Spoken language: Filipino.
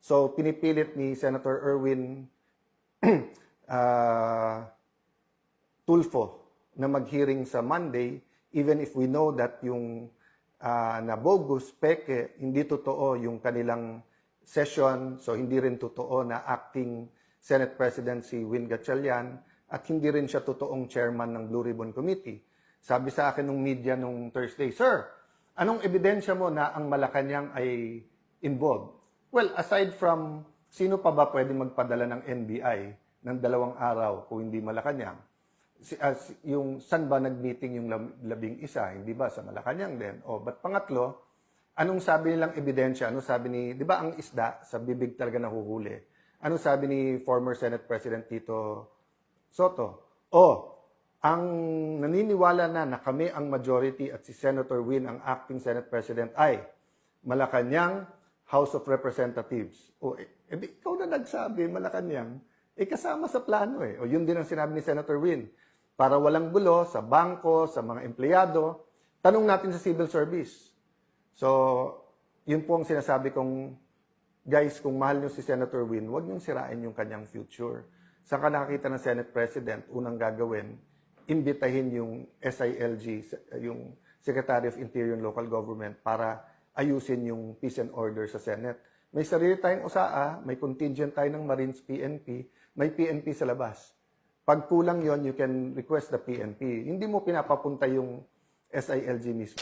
So, pinipilit ni Senator Erwin Tulfo na mag-hearing sa Monday, even if we know that yung na bogus, peke, hindi totoo yung kanilang session, so hindi rin totoo na acting Senate President si Win Gatchalian at hindi rin siya totoong chairman ng Blue Ribbon Committee. Sabi sa akin ng media nung Thursday, Sir, anong ebidensya mo na ang Malacanang ay involved? Well, aside from sino pa ba pwede magpadala ng NBI ng 2 araw kung hindi Malacanang? Yung saan ba nag-meeting yung 11, hindi ba sa Malacanang din? O ba't pangatlo, anong sabi nilang ebidensya? Ano sabi ni, di ba ang isda sa bibig talaga nahuhuli? Anong sabi ni former Senate President Tito Soto? Ang naniniwala na kami ang majority at si Senator Win ang acting Senate President ay Malacanang House of Representatives. Ikaw na nagsabi, Malacanang, kasama sa plano eh. O yun din ang sinabi ni Senator Win. Para walang gulo sa bangko, sa mga empleyado, tanong natin sa civil service. So, yun po ang sinasabi kong, guys, kung mahal nyo si Senator Win, huwag nyo sirain yung kanyang future. Saan ka nakakita ng Senate President, unang gagawin, imbitahin yung SILG, yung Secretary of Interior and Local Government para ayusin yung peace and order sa Senate. May sarili tayong USAA, may contingent tayo ng Marines PNP, may PNP sa labas. Pag kulang yon, you can request the PNP. Hindi mo pinapapunta yung SILG mismo.